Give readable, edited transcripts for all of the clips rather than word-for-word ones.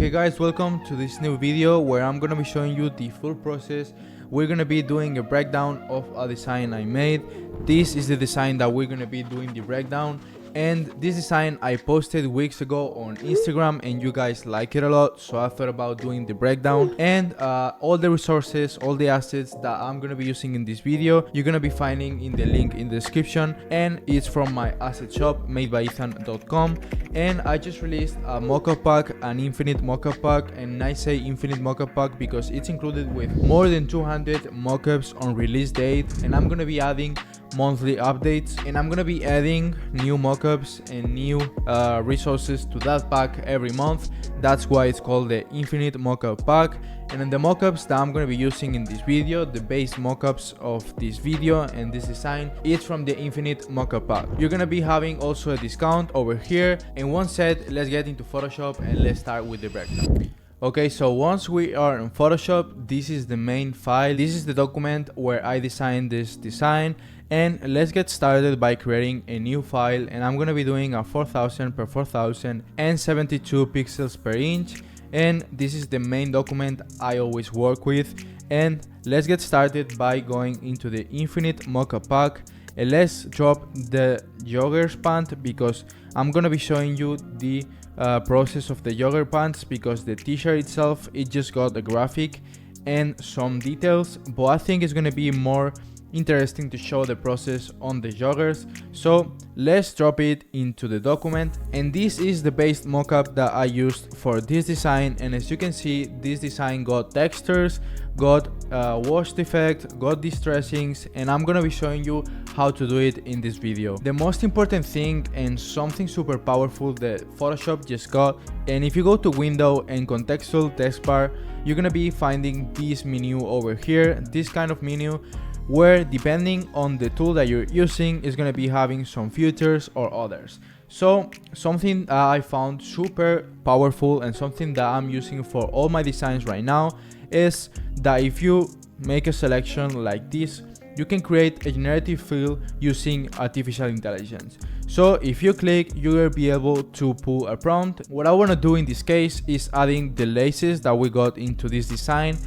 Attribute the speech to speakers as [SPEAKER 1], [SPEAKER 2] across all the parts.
[SPEAKER 1] Okay guys, welcome to this new video where I'm gonna be showing you the full process. We're gonna be doing a breakdown of a design I made. This is the design that we're gonna be doing the breakdown, and this design I posted weeks ago on Instagram and you guys like it a lot, so I thought about doing the breakdown. And all the resources, all the assets that I'm gonna be using in this video, you're gonna be finding in the link in the description, and it's from my asset shop madebyethan.com. And I just released a mockup pack, an infinite mockup pack, and I say infinite mockup pack because it's included with more than 200 mockups on release date, and I'm gonna be adding monthly updates, and I'm gonna be adding new mockups and new resources to that pack every month. That's why it's called the infinite mockup pack. And in the mockups that I'm gonna be using in this video, the base mockups of this video and this design, it's from the infinite mockup pack. You're gonna be having also a discount over here. And once said, let's get into Photoshop and let's start with the breakdown. Okay, so once we are in Photoshop, this is the main file. This is the document where I designed this design. And let's get started by creating a new file, and I'm gonna be doing a 4000 by 4000 and 72 pixels per inch. And this is the main document I always work with. And let's get started by going into the infinite mockup pack, and let's drop the jogger's pant because I'm gonna be showing you the process of the jogger pants, because the t-shirt itself, it just got a graphic and some details, but I think it's gonna be more interesting to show the process on the joggers. So let's drop it into the document, and this is the base mockup that I used for this design. And as you can see, this design got textures, got washed effect, got distressings, and I'm gonna be showing you how to do it in this video. The most important thing, and something super powerful that Photoshop just got, and if you go to window and contextual text bar, you're gonna be finding this menu over here, this kind of menu, where depending on the tool that you're using is going to be having some filters or others. So something I found super powerful and something that I'm using for all my designs right now is that if you make a selection like this, you can create a generative fill using artificial intelligence. So if you click, you will be able to pull a prompt. What I want to do in this case is adding the laces that we got into this design.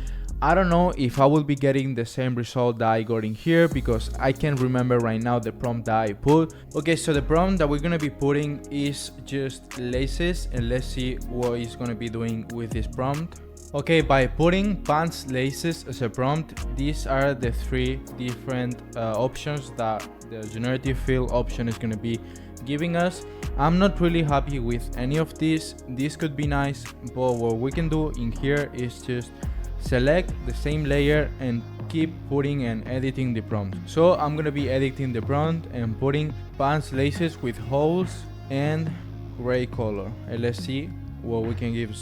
[SPEAKER 1] I don't know if I will be getting the same result that I got in here because I can't remember right now the prompt that I put. Okay, so the prompt that we're gonna be putting is just laces, and let's see what it's gonna be doing with this prompt. Okay, by putting pants laces as a prompt, these are the three different options that the generative fill option is gonna be giving us. I'm not really happy with any of these. This could be nice, but what we can do in here is just select the same layer and keep putting and editing the prompt. So I'm gonna be editing the prompt and putting pants laces with holes and gray color, and let's see what we can give.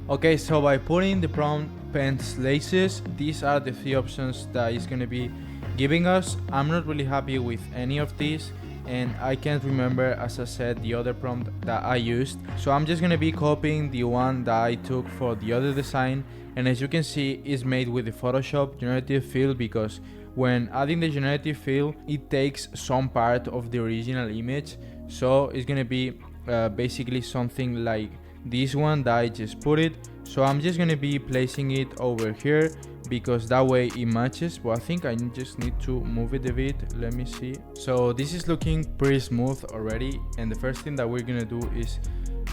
[SPEAKER 1] Okay, so by putting the prompt pants laces, these are the three options that it's gonna be giving us. I'm not really happy with any of these, and I can't remember, as I said, the other prompt that I used. So I'm just gonna be copying the one that I took for the other design. And as you can see, it's made with the Photoshop generative fill, because when adding the generative fill, it takes some part of the original image. So it's gonna be basically something like this one that I just put it. So I'm just gonna be placing it over here because that way it matches, but I think I just need to move it a bit. Let me see. So this is looking pretty smooth already, and the first thing that we're gonna do is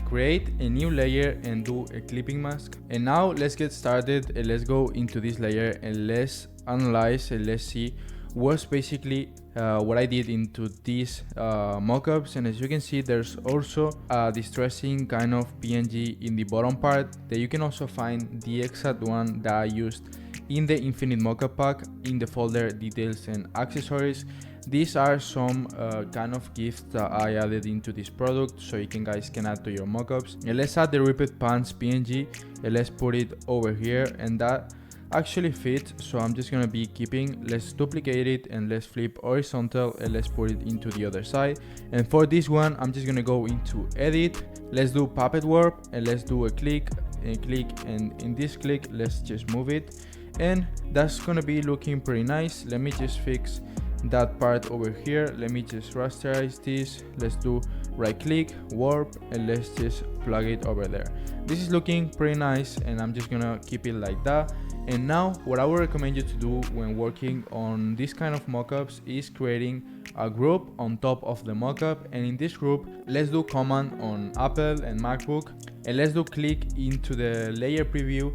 [SPEAKER 1] create a new layer and do a clipping mask. And now let's get started, and let's go into this layer and let's analyze and let's see what's basically what I did into these mockups. And as you can see, there's also a distressing kind of PNG in the bottom part that you can also find the exact one that I used in the infinite mockup pack in the folder details and accessories. These are some kind of gifts that I added into this product, so you guys can add to your mockups. And let's add the ripped pants PNG, and let's put it over here, and that actually fits. So I'm just gonna be keeping, let's duplicate it and let's flip horizontal and let's put it into the other side. And for this one, I'm just gonna go into edit, let's do puppet warp, and let's do a click, and in this click, let's just move it, and that's gonna be looking pretty nice. Let me just fix that part over here. Let me just rasterize this. Let's do right click, warp, and let's just plug it over there. This is looking pretty nice, and I'm just gonna keep it like that. And now what I would recommend you to do when working on this kind of mockups is creating a group on top of the mockup, and in this group let's do command on Apple and MacBook, and let's do click into the layer preview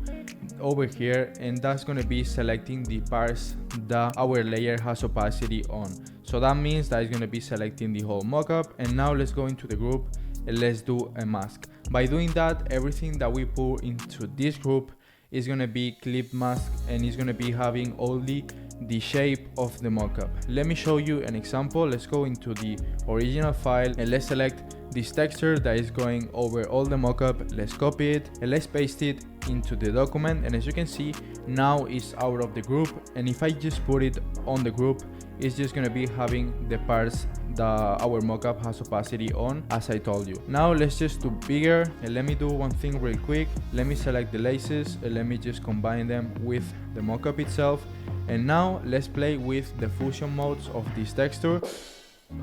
[SPEAKER 1] over here, and that's going to be selecting the parts that our layer has opacity on. So that means that it's going to be selecting the whole mockup. And now let's go into the group and let's do a mask. By doing that, everything that we put into this group is going to be clip mask, and it's going to be having only the shape of the mockup. Let me show you an example. Let's go into the original file and let's select this texture that is going over all the mockup. Let's copy it and let's paste it into the document, and as you can see, now it's out of the group. And if I just put it on the group, it's just gonna be having the parts that our mockup has opacity on, as I told you. Now let's just do bigger, and let me do one thing real quick. Let me select the laces and let me just combine them with the mockup itself. And now let's play with the fusion modes of this texture.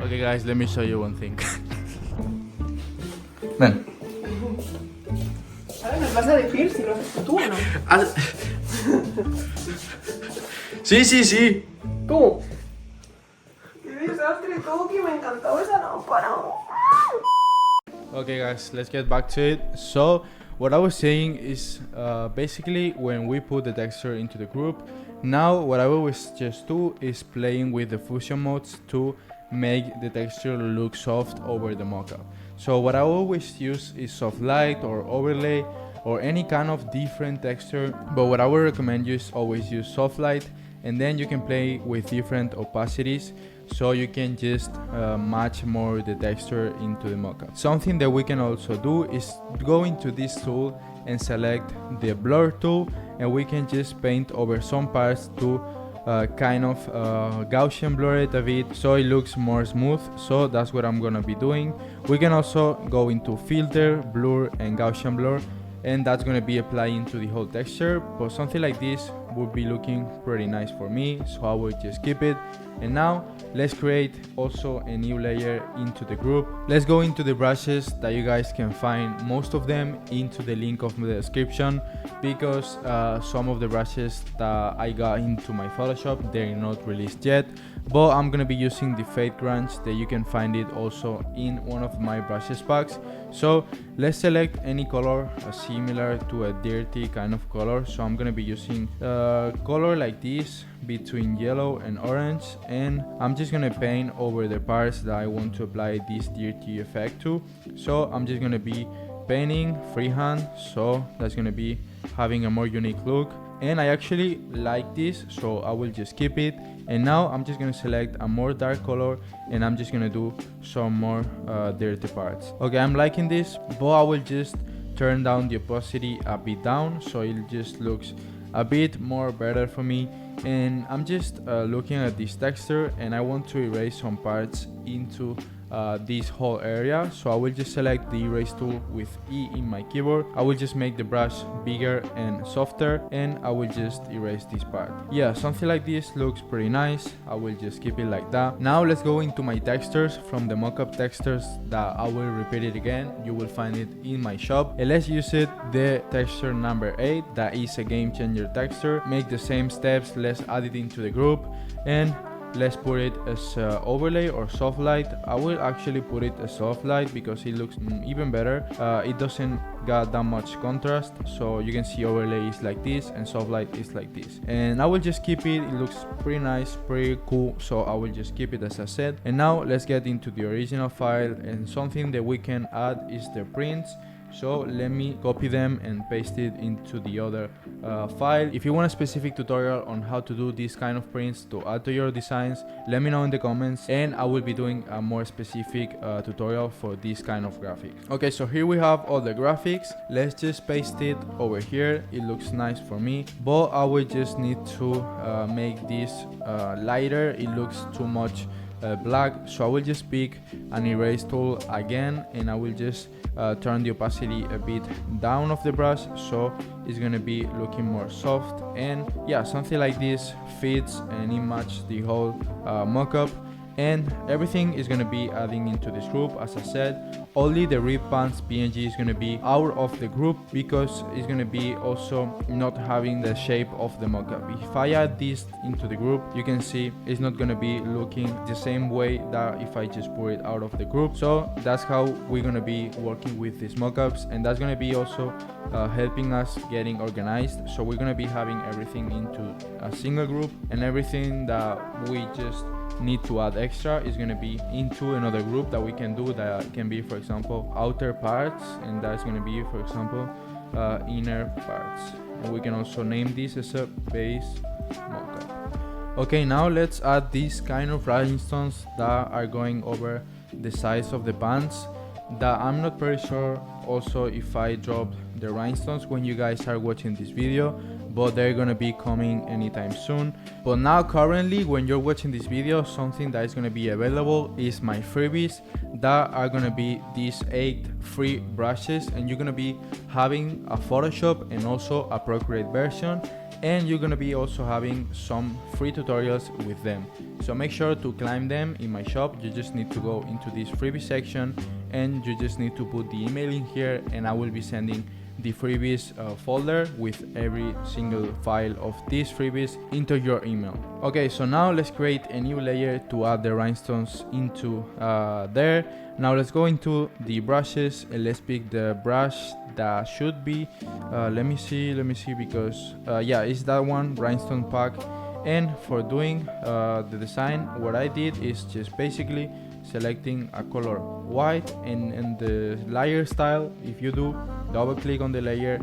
[SPEAKER 1] Okay guys, let me show you one thing. Ven.
[SPEAKER 2] A ver, me vas a decir si lo haces tú o no.
[SPEAKER 1] Sí, sí, sí.
[SPEAKER 2] Tú. Qué desastre, todo que me encantaba esa lámpara.
[SPEAKER 1] Okay guys, let's get back to it. So what I was saying is basically when we put the texture into the group, now what I always just do is playing with the fusion modes to make the texture look soft over the mockup. So what I always use is soft light or overlay or any kind of different texture, but what I would recommend you is always use soft light, and then you can play with different opacities so you can just match more the texture into the mockup. Something that we can also do is go into this tool and select the blur tool, and we can just paint over some parts to kind of Gaussian blur it a bit so it looks more smooth. So that's what I'm gonna be doing. We can also go into filter, blur, and Gaussian blur, and that's gonna be applying to the whole texture. But something like this would be looking pretty nice for me, so I will just keep it. And now let's create also a new layer into the group. Let's go into the brushes that you guys can find most of them into the link of the description, because some of the brushes that I got into my Photoshop, they're not released yet, but I'm gonna be using the fade grunge that you can find it also in one of my brushes packs. So let's select any color similar to a dirty kind of color. So I'm gonna be using color like this between yellow and orange, and I'm just gonna paint over the parts that I want to apply this dirty effect to. So I'm just gonna be painting freehand, so that's gonna be having a more unique look, and I actually like this, so I will just keep it. And now I'm just gonna select a more dark color, and I'm just gonna do some more dirty parts. Okay, I'm liking this, but I will just turn down the opacity a bit down so it just looks a bit more better for me. And I'm just looking at this texture, and I want to erase some parts into this whole area. So I will just select the erase tool with E in my keyboard. I will just make the brush bigger and softer, and I will just erase this part. Yeah, something like this looks pretty nice. I will just keep it like that. Now let's go into my textures from the mockup textures that I will repeat it again. You will find it in my shop, and let's use it, the texture number 8, that is a game changer texture. Make the same steps, let's add it into the group, and let's put it as overlay or soft light. I will actually put it as soft light because it looks even better. It doesn't got that much contrast, so you can see overlay is like this and soft light is like this. And I will just keep it. It looks pretty nice, pretty cool, so I will just keep it as I said. And now let's get into the original file, and something that we can add is the prints. So let me copy them and paste it into the other file. If you want a specific tutorial on how to do these kind of prints to add to your designs, let me know in the comments, and I will be doing a more specific tutorial for this kind of graphics. Okay, so here we have all the graphics. Let's just paste it over here. It looks nice for me, but I will just need to make this lighter. It looks too much black, so I will just pick an erase tool again, and I will just turn the opacity a bit down of the brush, so it's gonna be looking more soft. And yeah, something like this fits and it matches the whole mockup. and everything is gonna be adding into this group. As I said, only the rib pants PNG is gonna be out of the group because it's gonna be also not having the shape of the mockup. If I add this into the group, you can see it's not gonna be looking the same way that if I just put it out of the group. So that's how we're gonna be working with these mockups, and that's gonna be also helping us getting organized. So we're gonna be having everything into a single group, and everything that we just need to add extra is going to be into another group that we can do. That can be, for example, outer parts, and that's going to be, for example, inner parts, and we can also name this as a base mockup. Okay, now let's add these kind of rhinestones that are going over the sides of the pants, that I'm not very sure also if I dropped the rhinestones when you guys are watching this video, but they're gonna be coming anytime soon. But now currently when you're watching this video, something that is gonna be available is my freebies, that are gonna be these 8 free brushes, and you're gonna be having a Photoshop and also a Procreate version, and you're gonna be also having some free tutorials with them. So make sure to climb them in my shop. You just need to go into this freebie section, and you just need to put the email in here, and I will be sending the freebies folder with every single file of these freebies into your email. Okay, so now let's create a new layer to add the rhinestones into there. Now let's go into the brushes, and let's pick the brush that should be let me see because yeah, it's that one, rhinestone pack. And for doing the design, what I did is just basically selecting a color white, and in the layer style, if you do double click on the layer,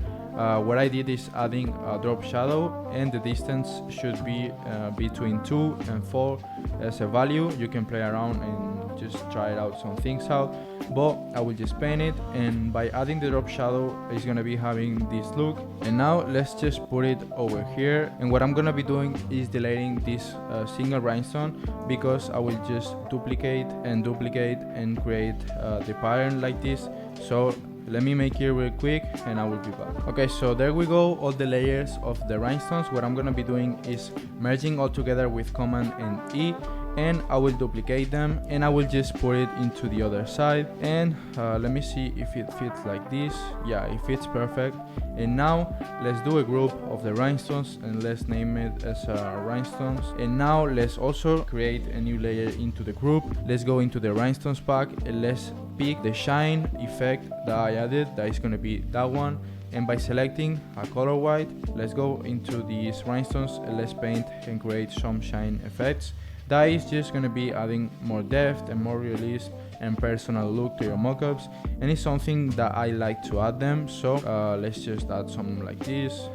[SPEAKER 1] what I did is adding a drop shadow, and the distance should be between 2 and 4 as a value. You can play around and just try it out, some things out, but I will just paint it, and by adding the drop shadow, it's gonna be having this look. And now let's just put it over here, and what I'm gonna be doing is deleting this single rhinestone, because I will just duplicate and create the pattern like this. So let me make it real quick and I will be back. Okay, so there we go, all the layers of the rhinestones. What I'm gonna be doing is merging all together with Command and E, and I will duplicate them, and I will just put it into the other side, and let me see if it fits like this. Yeah, it fits perfect. And now let's do a group of the rhinestones, and let's name it as rhinestones. And now let's also create a new layer into the group. Let's go into the rhinestones pack, and let's pick the shine effect that I added, that is going to be that one. And by selecting a color white, let's go into these rhinestones, and let's paint and create some shine effects. That is just going to be adding more depth and more realism and personal look to your mockups, and it's something that I like to add them. So let's just add some like this,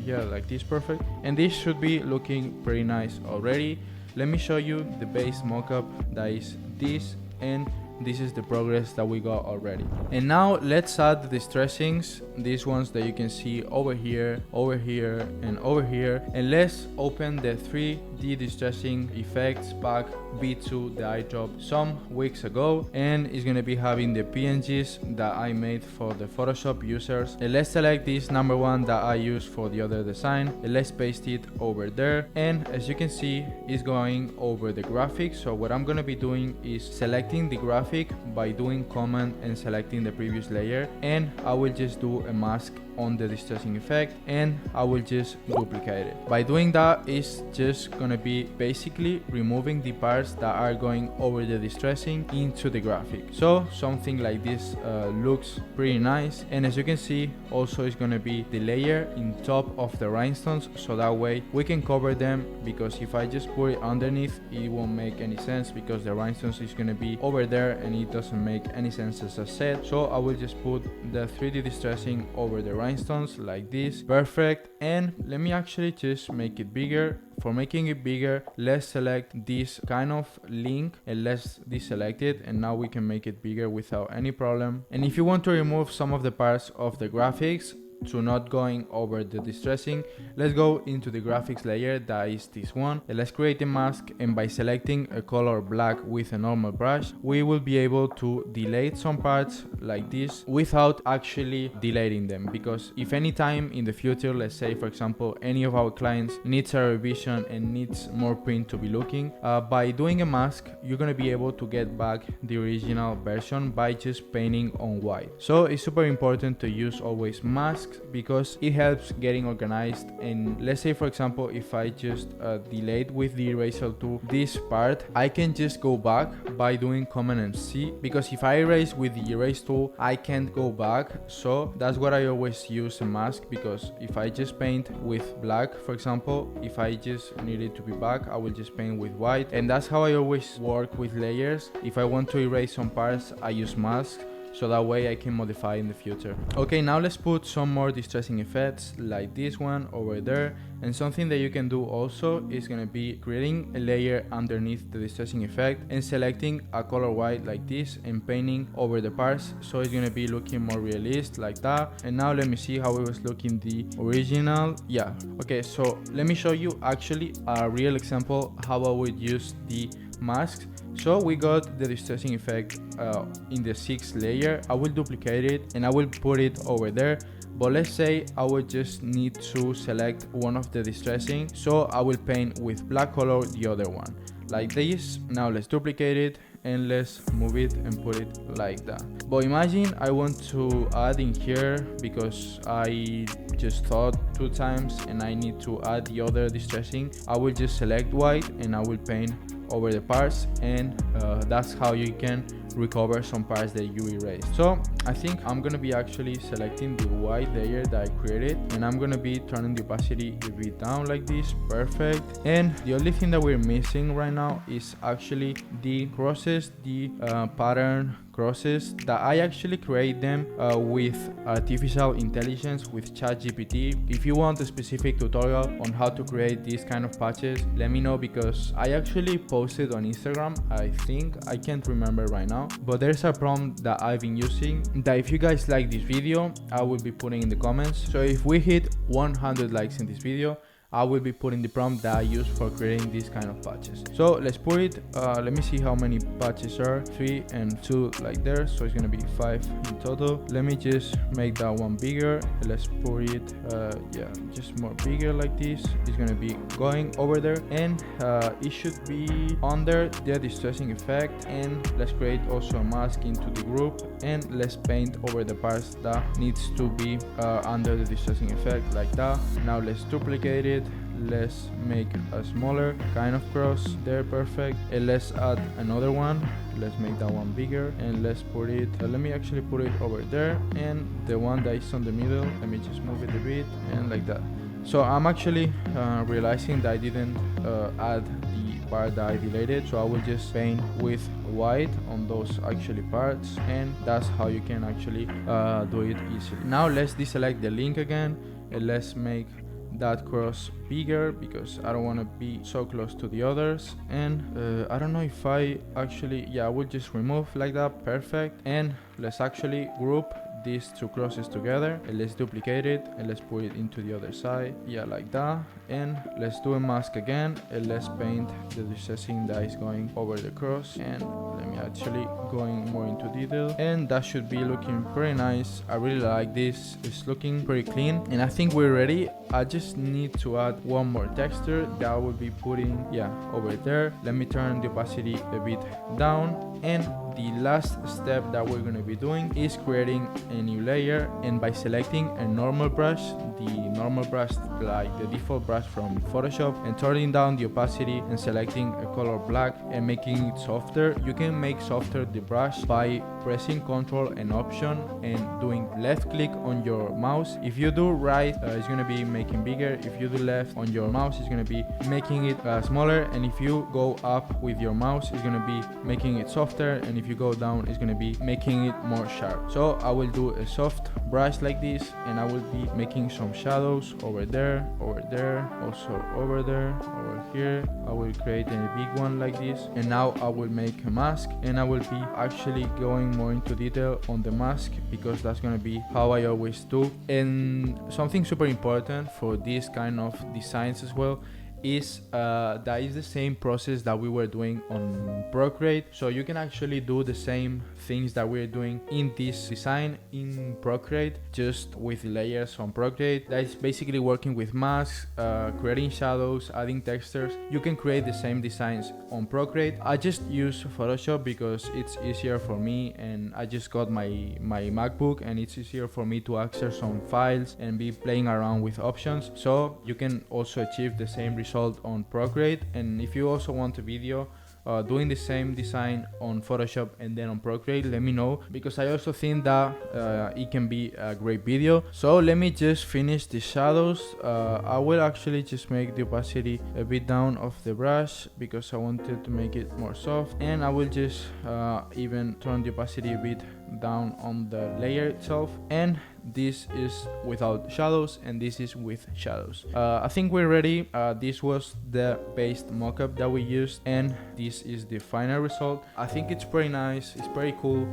[SPEAKER 1] yeah, like this, perfect. And this should be looking pretty nice already. Let me show you the base mockup, that is this, and this is the progress that we got already. And now let's add the distressings, these ones that you can see over here, and over here. And let's open the 3D distressing effects pack B2 that I dropped some weeks ago, and it's gonna be having the PNGs that I made for the Photoshop users. And let's select this number one that I used for the other design, and let's paste it over there. And as you can see, it's going over the graphic. So what I'm gonna be doing is selecting the graphic by doing Command and selecting the previous layer, and I will just do a mask on the distressing effect, and I will just duplicate it. By doing that, it's just gonna be basically removing the parts that are going over the distressing into the graphic. So something like this looks pretty nice. And as you can see, also it's gonna be the layer in top of the rhinestones, so that way we can cover them, because if I just put it underneath, it won't make any sense, because the rhinestones is gonna be over there and it doesn't make any sense, as I said. So I will just put the 3D distressing over the rhinestones like this, perfect. And let me actually just make it bigger. For making it bigger, let's select this kind of link and let's deselect it, and now we can make it bigger without any problem. And if you want to remove some of the parts of the graphics, to not going over the distressing, let's go into the graphics layer, that is this one, and let's create a mask. And by selecting a color black with a normal brush, we will be able to delete some parts like this without actually deleting them, because if any time in the future, let's say for example any of our clients needs a revision and needs more print to be looking, by doing a mask you're gonna be able to get back the original version by just painting on white. So it's super important to use always masks because it helps getting organized. And let's say for example if I just delete with the eraser tool this part, I can just go back by doing Command and C, because if I erase with the erase tool I can't go back. So that's what I always use a mask, because if I just paint with black, for example, if I just need it to be back, I will just paint with white. And that's how I always work with layers. If I want to erase some parts, I use masks, so that way I can modify in the future. Okay, now let's put some more distressing effects like this one over there. And something that you can do also is gonna be creating a layer underneath the distressing effect and selecting a color white like this and painting over the parts, so it's gonna be looking more realistic like that. And now let me see how it was looking the original. Yeah, okay, so let me show you actually a real example how I would use the masks. So we got the distressing effect in the 6th layer. I will duplicate it and I will put it over there. But let's say I would just need to select one of the distressing, so I will paint with black color the other one like this. Now let's duplicate it and let's move it and put it like that. But imagine I want to add in here, because I just thought 2 times and I need to add the other distressing. I will just select white and I will paint over the parts, and that's how you can recover some parts that you erased. So I think I'm gonna be actually selecting the white layer that I created, and I'm gonna be turning the opacity a bit down like this. Perfect. And the only thing that we're missing right now is actually the crosses, the pattern crosses that I actually create them with artificial intelligence with ChatGPT. If you want a specific tutorial on how to create these kind of patches, let me know, because I actually posted on Instagram. I think I can't remember right now, but there's a prompt that I've been using that if you guys like this video, I will be putting in the comments. So if we hit 100 likes in this video, I will be putting the prompt that I use for creating these kind of patches. So let's put it, let me see how many patches are, 3 and 2 like there, so it's gonna be 5 in total. Let me just make that one bigger. Let's put it, yeah, just more bigger like this. It's gonna be going over there, and it should be under the distressing effect. And let's create also a mask into the group, and let's paint over the parts that needs to be under the distressing effect like that. Now let's duplicate it. Let's make a smaller kind of cross there. Perfect. And let's add another one. Let's make that one bigger, and let's put it, let me actually put it over there, and the one that is on the middle, let me just move it a bit, and like that. So I'm actually realizing that I didn't add the part that I deleted, so I will just paint with white on those actually parts, and that's how you can actually do it easily. Now let's deselect the link again, and let's make that cross bigger, because I don't want to be so close to the others. And I don't know if I actually, yeah, I will just remove like that. Perfect. And let's actually group these 2 crosses together, and let's duplicate it and let's put it into the other side, yeah, like that. And let's do a mask again, and let's paint the distressing that is going over the cross, and let me actually going more into detail, and that should be looking pretty nice. I really like this. It's looking pretty clean, and I think we're ready. I just need to add one more texture that I will be putting, yeah, over there. Let me turn the opacity a bit down, and the last step that we're going to be doing is creating a new layer. And by selecting a normal brush, the normal brush like the default brush from Photoshop, and turning down the opacity and selecting a color black and making it softer. You can make softer the brush by pressing Ctrl and Option and doing left click on your mouse. If you do right, it's going to be making bigger. If you do left on your mouse, it's going to be making it smaller. And if you go up with your mouse, it's going to be making it softer. softer, and if you go down it's gonna be making it more sharp. So I will do a soft brush like this, and I will be making some shadows over there, also over there, over here. I will create a big one like this, and now I will make a mask, and I will be actually going more into detail on the mask because that's gonna be how I always do. And something super important for this kind of designs as well is that is the same process that we were doing on Procreate. So you can actually do the same things that we're doing in this design in Procreate, just with layers on Procreate. That is basically working with masks, creating shadows, adding textures. You can create the same designs on Procreate. I just use Photoshop because it's easier for me, and I just got my MacBook, and it's easier for me to access some files and be playing around with options. So you can also achieve the same result on Procreate. And if you also want a video doing the same design on Photoshop and then on Procreate, let me know, because I also think that it can be a great video. So let me just finish the shadows. I will actually just make the opacity a bit down of the brush because I wanted to make it more soft, and I will just even turn the opacity a bit down on the layer itself. And this is without shadows, and this is with shadows. I think we're ready. This was the base mockup that we used, and this is the final result. I think it's pretty nice, it's pretty cool.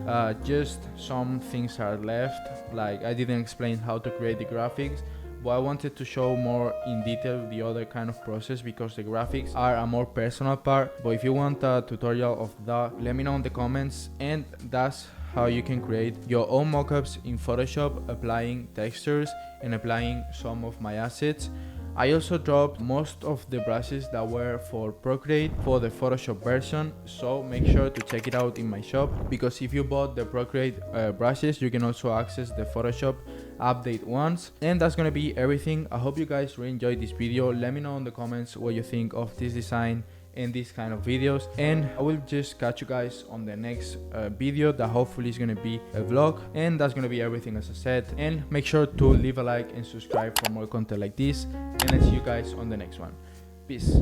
[SPEAKER 1] Just some things are left, like I didn't explain how to create the graphics, but I wanted to show more in detail the other kind of process because the graphics are a more personal part. But if you want a tutorial of that, let me know in the comments. And that's how you can create your own mockups in Photoshop, applying textures and applying some of my assets. I also dropped most of the brushes that were for Procreate for the Photoshop version, so make sure to check it out in my shop, because if you bought the Procreate brushes, you can also access the Photoshop update ones. And that's gonna be everything. I hope you guys really enjoyed this video. Let me know in the comments what you think of this design and these kind of videos, and I will just catch you guys on the next video that hopefully is gonna be a vlog. And that's gonna be everything, as I said. And make sure to leave a like and subscribe for more content like this, and I'll see you guys on the next one. Peace.